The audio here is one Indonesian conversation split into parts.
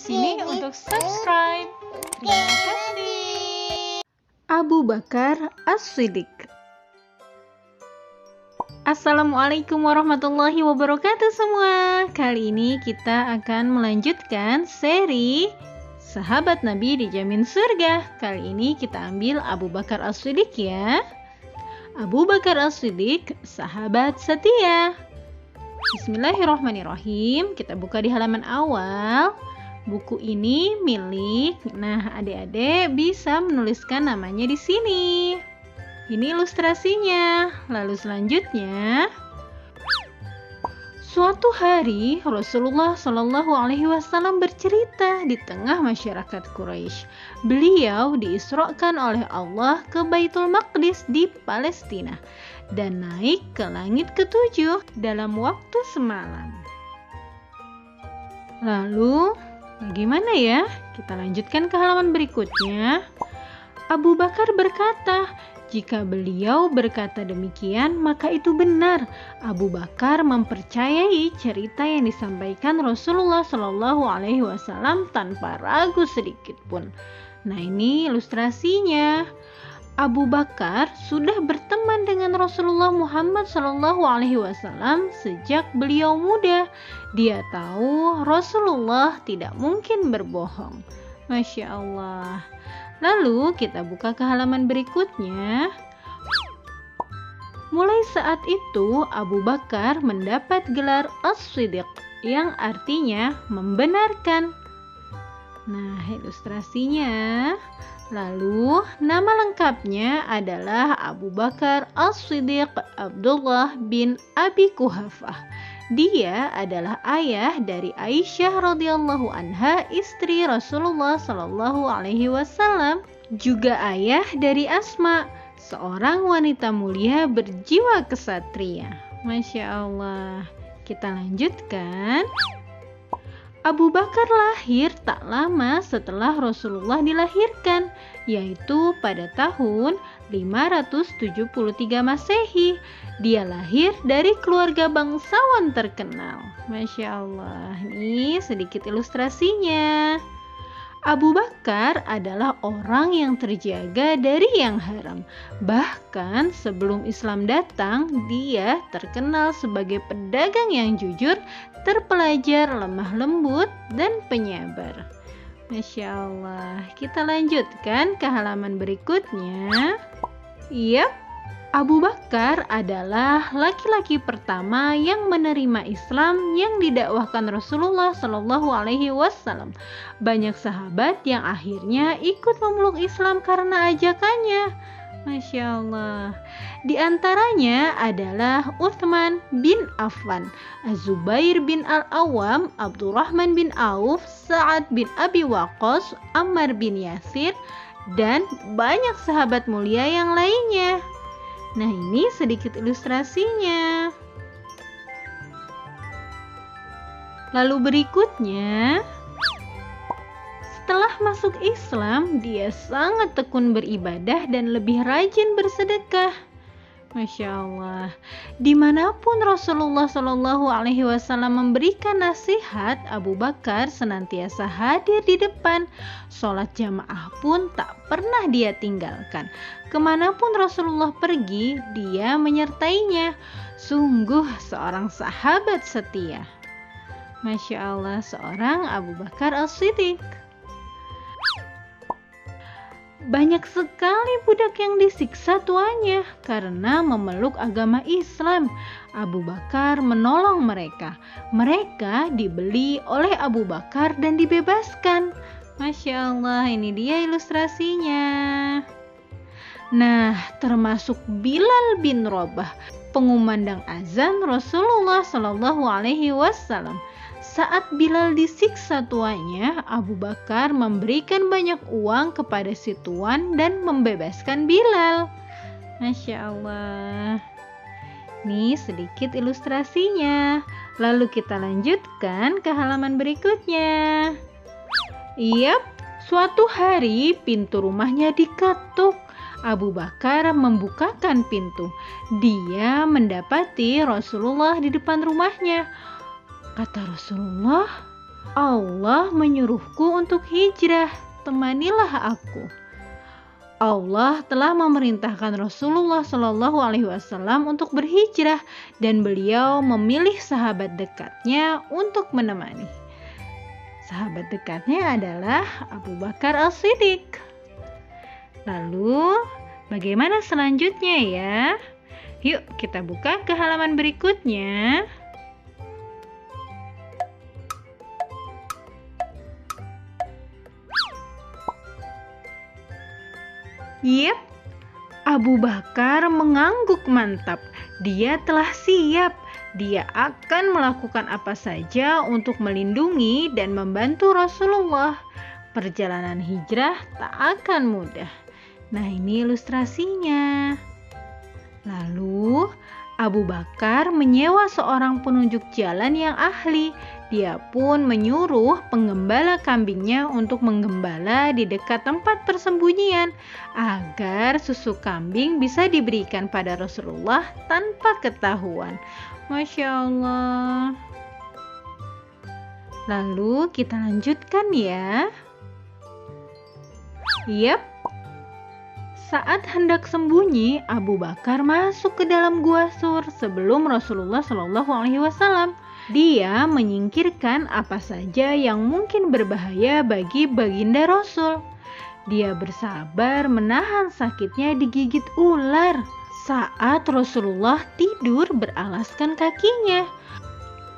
sini untuk subscribe. Terima kasih. Abu Bakar As-Siddiq. Assalamualaikum warahmatullahi wabarakatuh semua. Kali ini kita akan melanjutkan seri Sahabat Nabi Dijamin Surga. Kali ini kita ambil Abu Bakar As-Siddiq ya. Abu Bakar As-Siddiq, sahabat setia. Bismillahirrahmanirrahim. Kita buka di halaman awal. Buku ini milik. Nah, adik-adik bisa menuliskan namanya di sini. Ini ilustrasinya. Lalu selanjutnya, suatu hari Rasulullah Shallallahu Alaihi Wasallam bercerita di tengah masyarakat Quraisy. Beliau diisrokan oleh Allah ke Baitul Maqdis di Palestina dan naik ke langit ketujuh dalam waktu semalam. Lalu bagaimana ya? Kita lanjutkan ke halaman berikutnya. Abu Bakar berkata, jika beliau berkata demikian, maka itu benar. Abu Bakar mempercayai cerita yang disampaikan Rasulullah Shallallahu Alaihi Wasallam tanpa ragu sedikit pun. Nah, ini ilustrasinya. Abu Bakar sudah berteman dengan Rasulullah Muhammad Shallallahu Alaihi Wasallam sejak beliau muda. Dia tahu Rasulullah tidak mungkin berbohong. Masya Allah. Lalu kita buka ke halaman berikutnya. Mulai saat itu Abu Bakar mendapat gelar As-Siddiq yang artinya membenarkan. Nah, ilustrasinya. Lalu nama lengkapnya adalah Abu Bakar As-Siddiq Abdullah bin Abi Quhafah. Dia adalah ayah dari Aisyah radhiyallahu anha, istri Rasulullah Shallallahu Alaihi Wasallam, juga ayah dari Asma, seorang wanita mulia berjiwa kesatria. Masya Allah. Kita lanjutkan. Abu Bakar lahir tak lama setelah Rasulullah dilahirkan, yaitu pada tahun 573 Masehi. Dia lahir dari keluarga bangsawan terkenal. Masya Allah, ini sedikit ilustrasinya. Abu Bakar adalah orang yang terjaga dari yang haram. Bahkan sebelum Islam datang, dia terkenal sebagai pedagang yang jujur, terpelajar, lemah lembut, dan penyabar. Masya Allah. Kita lanjutkan ke halaman berikutnya. Yap, Abu Bakar adalah laki-laki pertama yang menerima Islam yang didakwahkan Rasulullah Shallallahu Alaihi Wasallam. Banyak sahabat yang akhirnya ikut memeluk Islam karena ajakannya. Masya Allah. Di antaranya adalah Utsman bin Affan, Az-Zubair bin Al-Awwam, Abdurrahman bin Auf, Sa'ad bin Abi Waqqas, Ammar bin Yasir, dan banyak sahabat mulia yang lainnya. Nah, ini sedikit ilustrasinya. Lalu berikutnya, setelah masuk Islam, dia sangat tekun beribadah dan lebih rajin bersedekah. Masya Allah. Dimanapun Rasulullah Shallallahu Alaihi Wasallam memberikan nasihat, Abu Bakar senantiasa hadir di depan. Sholat jamaah pun tak pernah dia tinggalkan. Kemanapun Rasulullah pergi, dia menyertainya. Sungguh seorang sahabat setia. Masya Allah, seorang Abu Bakar As-Siddiq. Banyak sekali budak yang disiksa tuannya karena memeluk agama Islam. Abu Bakar menolong mereka. Mereka dibeli oleh Abu Bakar dan dibebaskan. Masya Allah, ini dia ilustrasinya. Nah, termasuk Bilal bin Rabah, pengumandang azan Rasulullah Shallallahu Alaihi Wasallam. Saat Bilal disiksa tuannya, Abu Bakar memberikan banyak uang kepada si tuan dan membebaskan Bilal. Masya Allah. Ini sedikit ilustrasinya. Lalu kita lanjutkan ke halaman berikutnya. Yap, suatu hari pintu rumahnya diketuk. Abu Bakar membukakan pintu. Dia mendapati Rasulullah di depan rumahnya. Kata Rasulullah, Allah menyuruhku untuk hijrah, temanilah aku. Allah telah memerintahkan Rasulullah Shallallahu Alaihi Wasallam untuk berhijrah dan beliau memilih sahabat dekatnya untuk menemani. Sahabat dekatnya adalah Abu Bakar As-Siddiq. Lalu, bagaimana selanjutnya ya? Yuk kita buka ke halaman berikutnya. Yep, Abu Bakar mengangguk mantap. Dia telah siap. Dia akan melakukan apa saja untuk melindungi dan membantu Rasulullah. Perjalanan hijrah tak akan mudah. Nah, ini ilustrasinya. Lalu, Abu Bakar menyewa seorang penunjuk jalan yang ahli. Dia pun menyuruh penggembala kambingnya untuk menggembala di dekat tempat persembunyian agar susu kambing bisa diberikan pada Rasulullah tanpa ketahuan. Masya Allah. Lalu kita lanjutkan ya. Yap. Saat hendak sembunyi, Abu Bakar masuk ke dalam gua Sur sebelum Rasulullah Shallallahu Alaihi Wasallam. Dia menyingkirkan apa saja yang mungkin berbahaya bagi baginda Rasul. Dia bersabar menahan sakitnya digigit ular saat Rasulullah tidur beralaskan kakinya.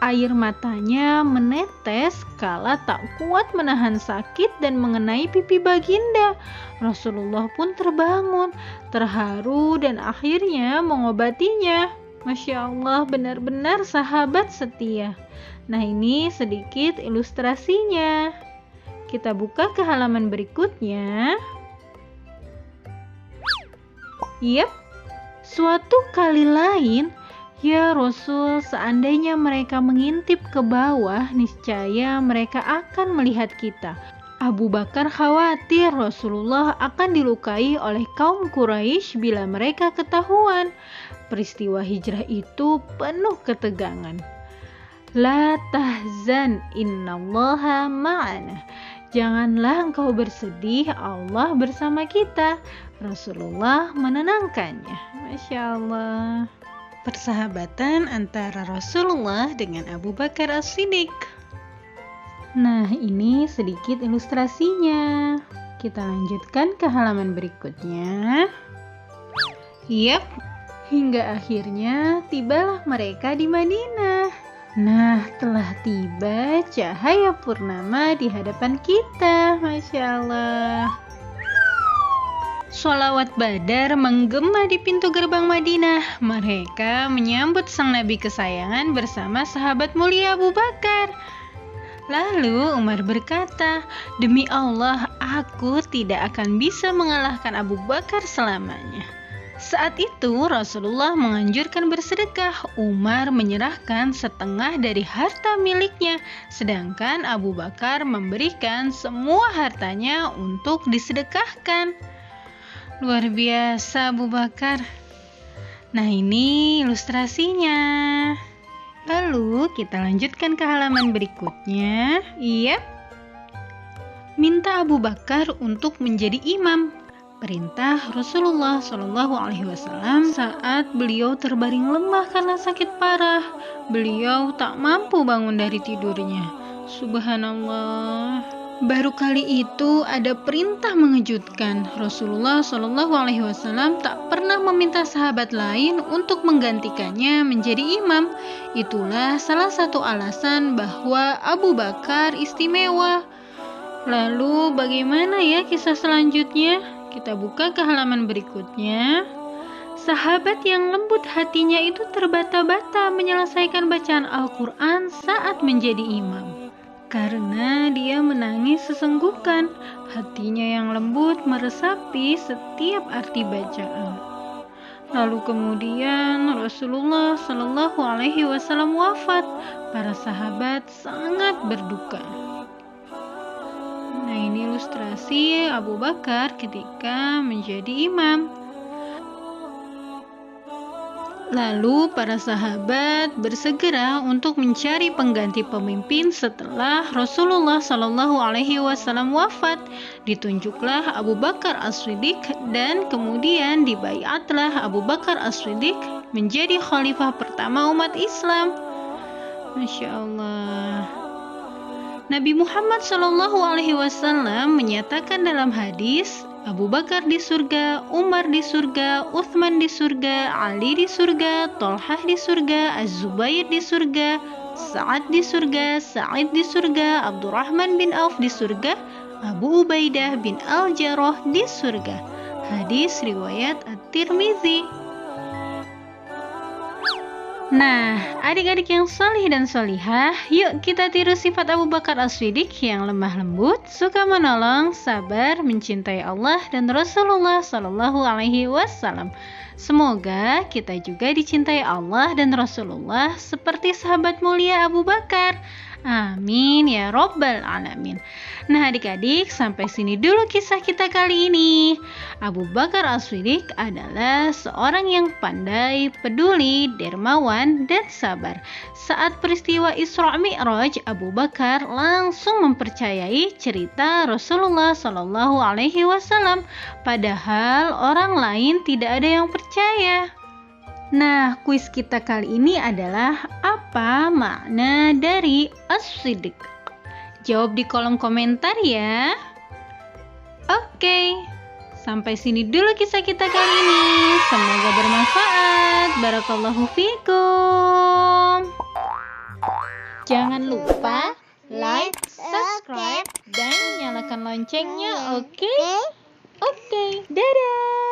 Air matanya menetes kala tak kuat menahan sakit dan mengenai pipi baginda. Rasulullah pun terbangun, terharu dan akhirnya mengobatinya. Masya Allah, benar-benar sahabat setia. Nah, ini sedikit ilustrasinya. Kita buka ke halaman berikutnya. Yap, suatu kali lain, ya Rasul, seandainya mereka mengintip ke bawah, niscaya mereka akan melihat kita. Abu Bakar khawatir Rasulullah akan dilukai oleh kaum Quraisy bila mereka ketahuan. Peristiwa hijrah itu penuh ketegangan. La tahzan, innallaha ma'ana. Janganlah engkau bersedih, Allah bersama kita. Rasulullah menenangkannya. Masya Allah. Persahabatan antara Rasulullah dengan Abu Bakar As-Siddiq. Nah, ini sedikit ilustrasinya. Kita lanjutkan ke halaman berikutnya. Yap, hingga akhirnya tibalah mereka di Madinah. Nah, telah tiba cahaya purnama di hadapan kita. Masya Allah. Sholawat Badar menggema di pintu gerbang Madinah. Mereka menyambut sang Nabi kesayangan bersama sahabat mulia Abu Bakar. Lalu Umar berkata, "Demi Allah, aku tidak akan bisa mengalahkan Abu Bakar selamanya." Saat itu Rasulullah menganjurkan bersedekah. Umar menyerahkan setengah dari harta miliknya, sedangkan Abu Bakar memberikan semua hartanya untuk disedekahkan. Luar biasa Abu Bakar. Nah, ini ilustrasinya. Lalu kita lanjutkan ke halaman berikutnya. Iya. Minta Abu Bakar untuk menjadi imam. Perintah Rasulullah Shallallahu Alaihi Wasallam saat beliau terbaring lemah karena sakit parah. Beliau tak mampu bangun dari tidurnya. Subhanallah. Baru kali itu ada perintah mengejutkan. Rasulullah Shallallahu Alaihi Wasallam tak pernah meminta sahabat lain untuk menggantikannya menjadi imam. Itulah salah satu alasan bahwa Abu Bakar istimewa. Lalu bagaimana ya kisah selanjutnya? Kita buka ke halaman berikutnya. Sahabat yang lembut hatinya itu terbata-bata menyelesaikan bacaan Al-Quran saat menjadi imam. Karena dia menangis sesenggukan, hatinya yang lembut meresapi setiap arti bacaan. Lalu kemudian Rasulullah Shallallahu Alaihi Wasallam wafat. Para sahabat sangat berduka. Nah, ini ilustrasi Abu Bakar ketika menjadi imam. Lalu para sahabat bersegera untuk mencari pengganti pemimpin setelah Rasulullah Shallallahu Alaihi Wasallam wafat. Ditunjuklah Abu Bakar As-Siddiq dan kemudian dibaiatlah Abu Bakar As-Siddiq menjadi khalifah pertama umat Islam. Masya Allah. Nabi Muhammad Shallallahu Alaihi Wasallam menyatakan dalam hadis, Abu Bakar di surga, Umar di surga, Uthman di surga, Ali di surga, Tolhah di surga, Az-Zubair di surga, Sa'ad di surga, Sa'id di surga, Abdurrahman bin Auf di surga, Abu Ubaidah bin Al-Jarrah di surga. Hadis riwayat At-Tirmizi. Nah, adik-adik yang solih dan solihah, yuk kita tiru sifat Abu Bakar As-Siddiq yang lemah lembut, suka menolong, sabar, mencintai Allah dan Rasulullah Sallallahu Alaihi Wasallam. Semoga kita juga dicintai Allah dan Rasulullah seperti sahabat mulia Abu Bakar. Amin ya Rabbal Alamin. Nah adik-adik, sampai sini dulu kisah kita kali ini. Abu Bakar As-Siddiq adalah seorang yang pandai, peduli, dermawan, dan sabar. Saat peristiwa Isra Mi'raj, Abu Bakar langsung mempercayai cerita Rasulullah Shallallahu Alaihi Wasallam, padahal orang lain tidak ada yang percaya. Nah, kuis kita kali ini adalah apa makna dari As-Siddiq? Jawab di kolom komentar ya. Oke, sampai sini dulu kisah kita kali ini. Semoga bermanfaat. Barakallahu fikum. Jangan lupa like, subscribe, dan nyalakan loncengnya, oke? Oke, dadah.